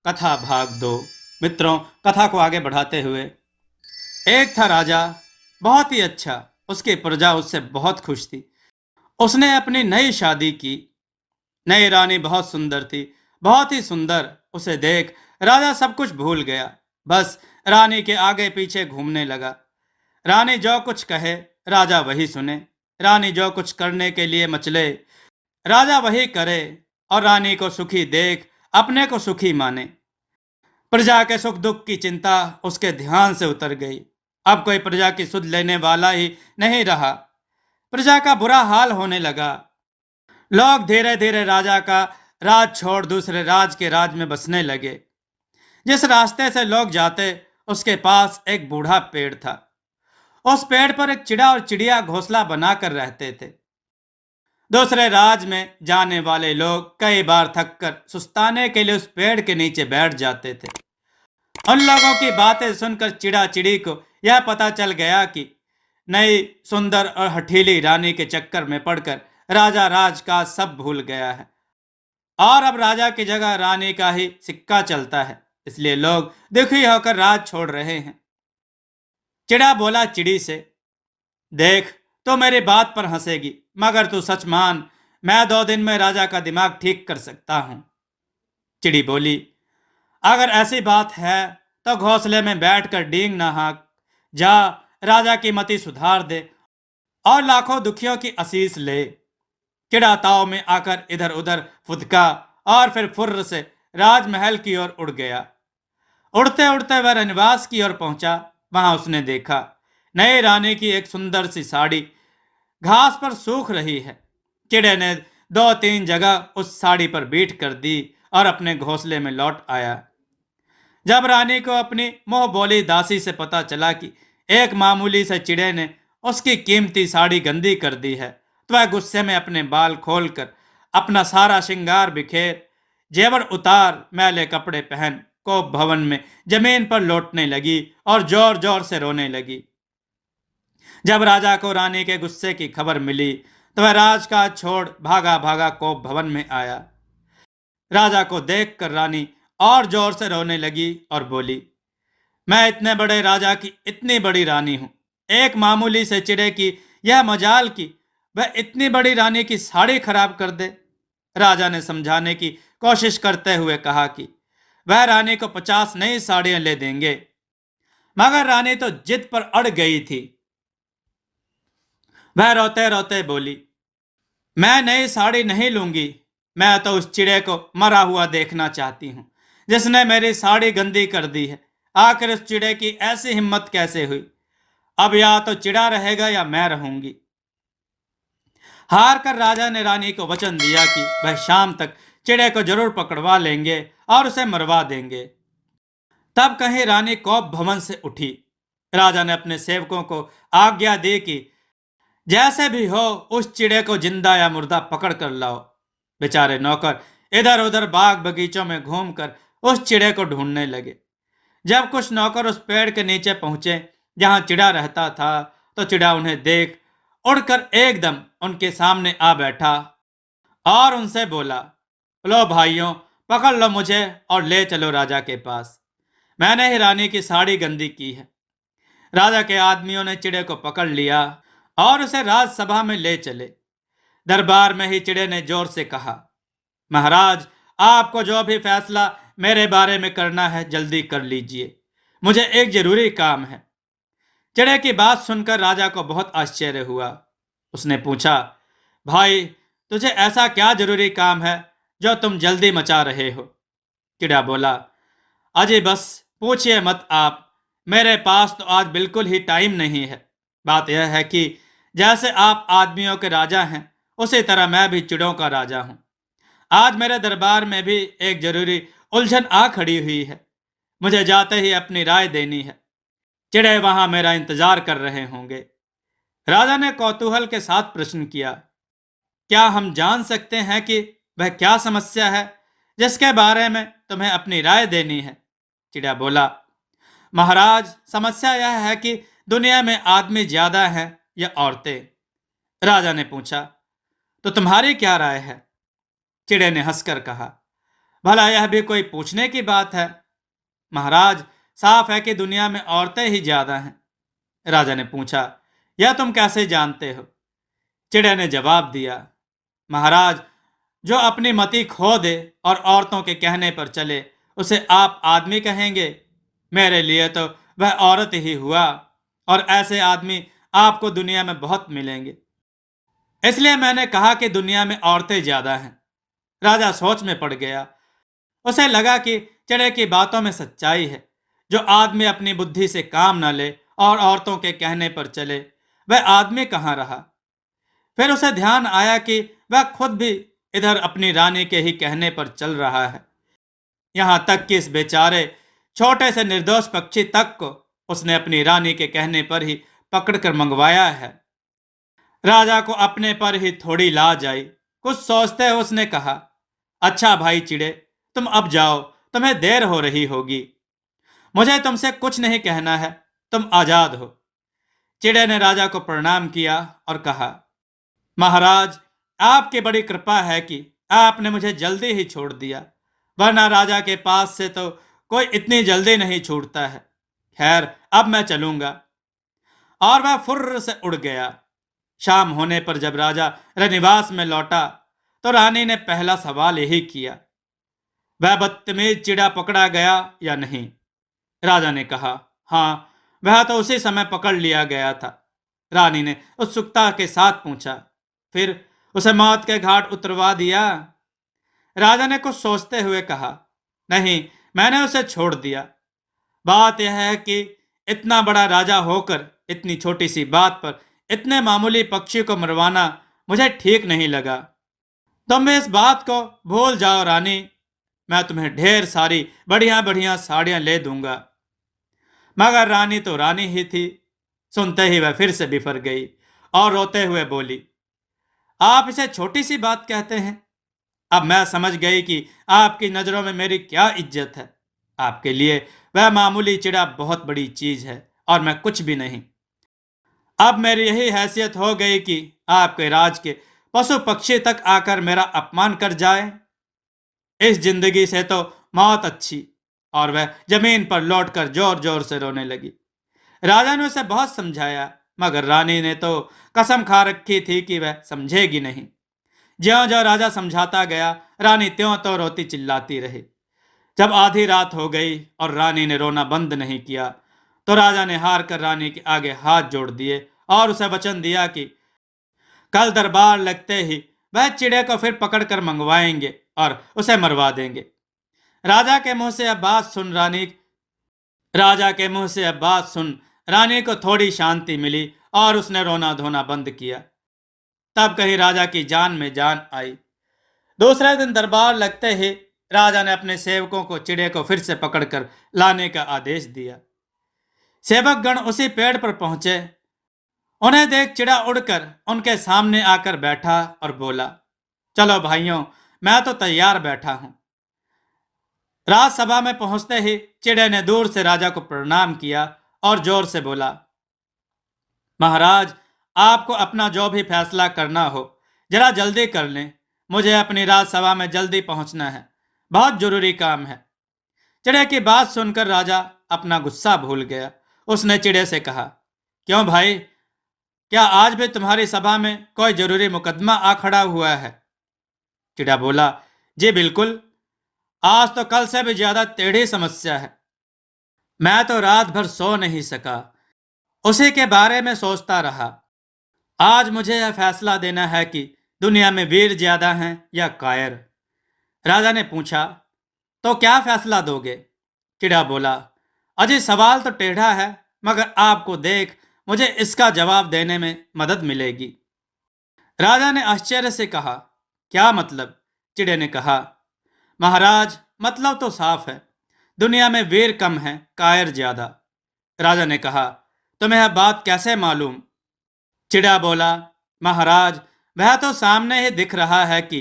कथा भाग 2। मित्रों, कथा को आगे बढ़ाते हुए, एक था राजा, बहुत ही अच्छा। उसकी प्रजा उससे बहुत खुश थी। उसने अपनी नई शादी की। नई रानी बहुत सुंदर थी, बहुत ही सुंदर। उसे देख राजा सब कुछ भूल गया, बस रानी के आगे पीछे घूमने लगा। रानी जो कुछ कहे राजा वही सुने, रानी जो कुछ करने के लिए मचले राजा वही करे, और रानी को सुखी देख अपने को सुखी माने। प्रजा के सुख दुख की चिंता उसके ध्यान से उतर गई। अब कोई प्रजा की सुध लेने वाला ही नहीं रहा। प्रजा का बुरा हाल होने लगा। लोग धीरे धीरे राजा का राज छोड़ दूसरे राज के राज में बसने लगे। जिस रास्ते से लोग जाते उसके पास एक बूढ़ा पेड़ था। उस पेड़ पर एक चिड़ा और चिड़िया घोंसला बनाकर रहते थे। दूसरे राज में जाने वाले लोग कई बार थककर सुस्ताने के लिए उस पेड़ के नीचे बैठ जाते थे। उन लोगों की बातें सुनकर चिड़ा चिड़ी को यह पता चल गया कि नई सुंदर और हठीली रानी के चक्कर में पड़कर राजा राज का सब भूल गया है, और अब राजा की जगह रानी का ही सिक्का चलता है। इसलिए लोग दुखी होकर राज छोड़ रहे हैं। चिड़ा बोला चिड़ी से, देख, तो मेरी बात पर हंसेगी, मगर तू सच मान, मैं 2 दिन में राजा का दिमाग ठीक कर सकता हूं। चिड़ी बोली, अगर ऐसी बात है तो घोंसले में बैठकर डींग ना हाँक, जा राजा की मति सुधार दे और लाखों दुखियों की आशीष ले। चिड़ा ताव में आकर इधर उधर फुदका और फिर फुर्र से राजमहल की ओर उड़ गया। उड़ते उड़ते वह रनवास की ओर पहुंचा। वहां उसने देखा नई रानी की एक सुंदर सी साड़ी घास पर सूख रही है। चिड़े ने 2-3 जगह उस साड़ी पर बीट कर दी और अपने घोंसले में लौट आया। जब रानी को अपनी मोह बोली दासी से पता चला कि एक मामूली से चिड़े ने उसकी कीमती साड़ी गंदी कर दी है, तो वह गुस्से में अपने बाल खोलकर अपना सारा श्रृंगार बिखेर, जेवर उतार, मैले कपड़े पहन कोप भवन में जमीन पर लौटने लगी और जोर जोर से रोने लगी। जब राजा को रानी के गुस्से की खबर मिली तो वह राजकाज छोड़ भागा भागा कोप भवन में आया। राजा को देखकर रानी और जोर से रोने लगी और बोली, मैं इतने बड़े राजा की इतनी बड़ी रानी हूं, एक मामूली से चिड़े की यह मजाल की वह इतनी बड़ी रानी की साड़ी खराब कर दे। राजा ने समझाने की कोशिश करते हुए कहा कि वह रानी को 50 नई साड़ियां ले देंगे, मगर रानी तो जिद पर अड़ गई थी। वह रोते रोते बोली, मैं नई साड़ी नहीं लूंगी, मैं तो उस चिड़े को मरा हुआ देखना चाहती हूँ जिसने मेरी साड़ी गंदी कर दी है। आखिर उस चिड़े की ऐसी हिम्मत कैसे हुई? अब या तो चिड़ा रहेगा या मैं रहूंगी। हार कर राजा ने रानी को वचन दिया कि वह शाम तक चिड़े को जरूर पकड़वा लेंगे और उसे मरवा देंगे। तब कहीं रानी कोप भवन से उठी। राजा ने अपने सेवकों को आज्ञा दी कि जैसे भी हो उस चिड़े को जिंदा या मुर्दा पकड़ कर लाओ। बेचारे नौकर इधर उधर बाग बगीचों में घूमकर उस चिड़े को ढूंढने लगे। जब कुछ नौकर उस पेड़ के नीचे पहुंचे जहां चिड़ा रहता था, तो चिड़ा उन्हें देख उड़कर एकदम उनके सामने आ बैठा और उनसे बोला, लो भाइयों, पकड़ लो मुझे और ले चलो राजा के पास। मैंने ही रानी की साड़ी गंदी की है। राजा के आदमियों ने चिड़े को पकड़ लिया और उसे राजसभा में ले चले। दरबार में ही चिड़े ने जोर से कहा, महाराज, आपको जो भी फैसला मेरे बारे में करना है जल्दी कर लीजिए, मुझे एक जरूरी काम है। चिड़े की बात सुनकर राजा को बहुत आश्चर्य हुआ। उसने पूछा, भाई, तुझे ऐसा क्या जरूरी काम है जो तुम जल्दी मचा रहे हो? चिड़ा बोला, अजय बस पूछिए मत आप, मेरे पास तो आज बिल्कुल ही टाइम नहीं है। बात यह है कि जैसे आप आदमियों के राजा हैं, उसी तरह मैं भी चिड़ों का राजा हूं। आज मेरे दरबार में भी एक जरूरी उलझन आ खड़ी हुई है। मुझे जाते ही अपनी राय देनी है। चिड़े वहां मेरा इंतजार कर रहे होंगे। राजा ने कौतूहल के साथ प्रश्न किया, क्या हम जान सकते हैं कि वह क्या समस्या है जिसके बारे में तुम्हें अपनी राय देनी है? चिड़ा बोला, महाराज, समस्या यह है कि दुनिया में आदमी ज्यादा हैं या औरतें? राजा ने पूछा, तो तुम्हारी क्या राय है? चिड़े ने हंसकर कहा, भला यह भी कोई पूछने की बात है? महाराज, साफ है कि दुनिया में औरतें ही ज्यादा हैं। राजा ने पूछा, यह तुम कैसे जानते हो? चिड़िया ने जवाब दिया, महाराज, जो अपनी मति खो दे और औरतों के कहने पर चले, उसे आप आदमी कहेंगे? मेरे लिए तो वह औरत ही हुआ, और ऐसे आदमी आपको दुनिया में बहुत मिलेंगे। इसलिए मैंने कहा कि दुनिया में औरतें ज्यादा हैं। राजा सोच में पड़ गया। उसे लगा कि चिड़े की बातों में सच्चाई है। जो आदमी अपनी बुद्धि से काम न ले और औरतों के कहने पर चले, वह आदमी कहाँ रहा। फिर उसे ध्यान आया कि वह खुद भी इधर अपनी रानी के ही कहने पर चल रहा है। यहाँ तक कि इस बेचारे छोटे से निर्दोष पक्षी तक को उसने अपनी रानी के कहने पर ही पकड़कर मंगवाया है। राजा को अपने पर ही थोड़ी लाज आई। कुछ सोचते हुए उसने कहा, अच्छा भाई चिड़े, तुम अब जाओ, तुम्हें देर हो रही होगी। मुझे तुमसे कुछ नहीं कहना है, तुम आजाद हो। चिड़े ने राजा को प्रणाम किया और कहा, महाराज, आपकी बड़ी कृपा है कि आपने मुझे जल्दी ही छोड़ दिया, वरना राजा के पास से तो कोई इतनी जल्दी नहीं छूटता है। खैर, अब मैं चलूंगा। और वह फुर्र से उड़ गया। शाम होने पर जब राजा रनिवास में लौटा तो रानी ने पहला सवाल यही किया, वह बदतमीज चिड़ा पकड़ा गया या नहीं? राजा ने कहा, हाँ, वह तो उसी समय पकड़ लिया गया था। रानी ने उत्सुकता के साथ पूछा, फिर उसे मौत के घाट उतरवा दिया? राजा ने कुछ सोचते हुए कहा, नहीं, मैंने उसे छोड़ दिया। बात यह है कि इतना बड़ा राजा होकर इतनी छोटी सी बात पर इतने मामूली पक्षी को मरवाना मुझे ठीक नहीं लगा। तुम इस बात को भूल जाओ रानी, मैं तुम्हें ढेर सारी बढ़िया बढ़िया साड़ियां ले दूंगा। मगर रानी तो रानी ही थी। सुनते ही वह फिर से बिफर गई और रोते हुए बोली, आप इसे छोटी सी बात कहते हैं? अब मैं समझ गई कि आपकी नजरों में मेरी क्या इज्जत है। आपके लिए वह मामूली चिड़ा बहुत बड़ी चीज है और मैं कुछ भी नहीं। अब मेरी यही हैसियत हो गई कि आपके राज के पशु पक्षी तक आकर मेरा अपमान कर जाए। इस जिंदगी से तो मौत अच्छी। और वह जमीन पर लौटकर जोर जोर से रोने लगी। राजा ने उसे बहुत समझाया, मगर रानी ने तो कसम खा रखी थी कि वह समझेगी नहीं। ज्यों ज्यों राजा समझाता गया, रानी त्यों तो रोती चिल्लाती रही। जब आधी रात हो गई और रानी ने रोना बंद नहीं किया, तो राजा ने हार कर रानी के आगे हाथ जोड़ दिए और उसे वचन दिया कि कल दरबार लगते ही वह चिड़े को फिर पकड़कर मंगवाएंगे और उसे मरवा देंगे। राजा के मुंह से अब बात सुन रानी को थोड़ी शांति मिली और उसने रोना धोना बंद किया। तब कहीं राजा की जान में जान आई। दूसरे दिन दरबार लगते ही राजा ने अपने सेवकों को चिड़े को फिर से पकड़कर लाने का आदेश दिया। सेवक गण उसी पेड़ पर पहुंचे। उन्हें देख चिड़ा उड़कर उनके सामने आकर बैठा और बोला, चलो भाइयों, मैं तो तैयार बैठा हूं। राजसभा में पहुंचते ही चिड़े ने दूर से राजा को प्रणाम किया और जोर से बोला, महाराज, आपको अपना जो भी फैसला करना हो जरा जल्दी कर लें। मुझे अपनी राजसभा में जल्दी पहुंचना है, बहुत जरूरी काम है। चिड़े की बात सुनकर राजा अपना गुस्सा भूल गया। उसने चिड़े से कहा, क्यों भाई, क्या आज भी तुम्हारी सभा में कोई जरूरी मुकदमा आ खड़ा हुआ है? चिड़ा बोला, जी बिल्कुल, आज तो कल से भी ज्यादा टेढ़ी समस्या है। मैं तो रात भर सो नहीं सका, उसी के बारे में सोचता रहा। आज मुझे यह फैसला देना है कि दुनिया में वीर ज्यादा हैं या कायर। राजा ने पूछा, तो क्या फैसला दोगे? चिड़ा बोला, अजी सवाल तो टेढ़ा है, मगर आपको देख मुझे इसका जवाब देने में मदद मिलेगी। राजा ने आश्चर्य से कहा, क्या मतलब? चिड़े ने कहा, महाराज, मतलब तो साफ है, दुनिया में वीर कम हैं, कायर ज्यादा। राजा ने कहा, तुम्हें यह बात कैसे मालूम? चिड़ा बोला, महाराज, वह तो सामने ही दिख रहा है कि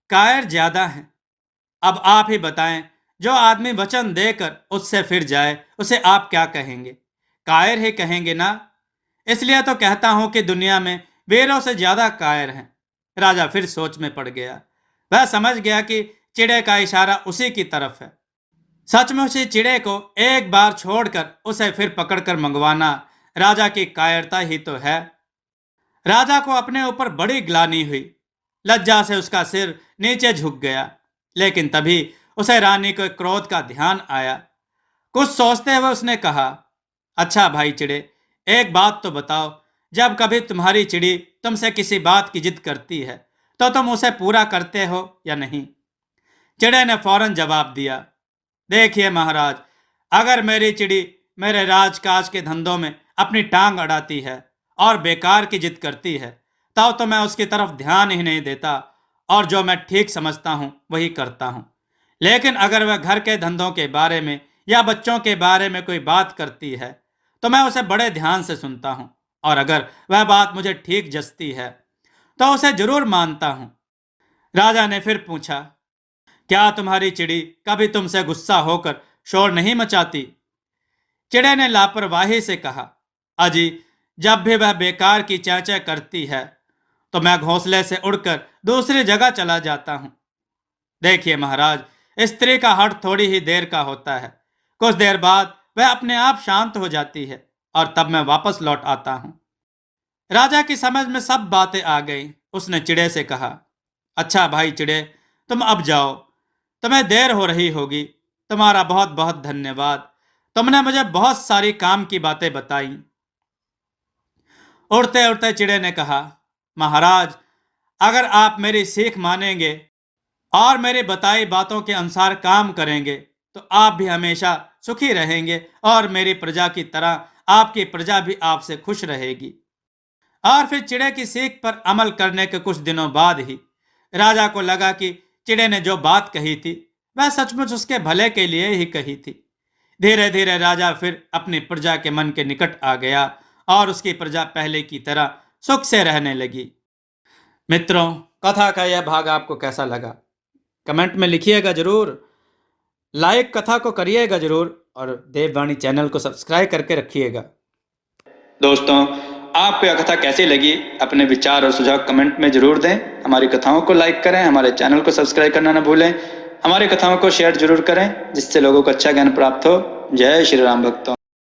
कायर ज्यादा हैं। अब आप ही बताएं, जो आदमी वचन देकर उससे फिर जाए उसे आप क्या कहेंगे? कायर ही कहेंगे ना। इसलिए तो कहता हूं कि दुनिया में वीरों से ज्यादा कायर हैं। राजा फिर सोच में पड़ गया। वह समझ गया कि चिड़े का इशारा उसी की तरफ है। सचमुच ही चिड़े को एक बार छोड़कर उसे फिर पकड़कर मंगवाना राजा की कायरता ही तो है। राजा को अपने ऊपर बड़ी ग्लानि हुई। लज्जा से उसका सिर नीचे झुक गया। लेकिन तभी उसे रानी के क्रोध का ध्यान आया। कुछ सोचते हुए उसने कहा, अच्छा भाई चिड़े, एक बात तो बताओ, जब कभी तुम्हारी चिड़ी तुमसे किसी बात की जिद करती है तो तुम उसे पूरा करते हो या नहीं? चिड़े ने फौरन जवाब दिया, देखिए महाराज, अगर मेरी चिड़ी मेरे राजकाज के धंधों में अपनी टांग अड़ाती है और बेकार की जिद करती है तब तो मैं उसकी तरफ ध्यान ही नहीं देता और जो मैं ठीक समझता हूँ वही करता हूँ। लेकिन अगर वह घर के धंधों के बारे में या बच्चों के बारे में कोई बात करती है तो मैं उसे बड़े ध्यान से सुनता हूँ और अगर वह बात मुझे ठीक जचती है तो उसे जरूर मानता हूँ। राजा ने फिर पूछा, क्या तुम्हारी चिड़ी कभी तुमसे गुस्सा होकर शोर नहीं मचाती? चिड़े ने लापरवाही से कहा, अजी, जब भी वह बेकार की चैं करती है तो मैं घोंसले से उड़कर दूसरी जगह चला जाता हूं। देखिए महाराज, स्त्री का हट थोड़ी ही देर का होता है। कुछ देर बाद वह अपने आप शांत हो जाती है और तब मैं वापस लौट आता हूं। राजा की समझ में सब बातें आ गई। उसने चिड़े से कहा, अच्छा भाई चिड़े, तुम अब जाओ, तुम्हें देर हो रही होगी। तुम्हारा बहुत बहुत धन्यवाद, तुमने मुझे बहुत सारी काम की बातें बताई। उड़ते उड़ते चिड़े ने कहा, महाराज, अगर आप मेरी सीख मानेंगे और मेरी बताई बातों के अनुसार काम करेंगे तो आप भी हमेशा सुखी रहेंगे और मेरी प्रजा की तरह आपकी प्रजा भी आपसे खुश रहेगी। और फिर चिड़े की सीख पर अमल करने के कुछ दिनों बाद ही राजा को लगा कि चिड़े ने जो बात कही थी वह सचमुच उसके भले के लिए ही कही थी। धीरे धीरे राजा फिर अपनी प्रजा के मन के निकट आ गया और उसकी प्रजा पहले की तरह सुख से रहने लगी। मित्रों, कथा का यह भाग आपको कैसा लगा कमेंट में लिखिएगा जरूर। लाइक कथा को करिएगा जरूर और देववाणी चैनल को सब्सक्राइब करके रखिएगा। दोस्तों, आपको यह कथा कैसी लगी अपने विचार और सुझाव कमेंट में जरूर दें। हमारी कथाओं को लाइक करें, हमारे चैनल को सब्सक्राइब करना न भूलें। हमारी कथाओं को शेयर जरूर करें जिससे लोगों को अच्छा ज्ञान प्राप्त हो। जय श्री राम भक्तों।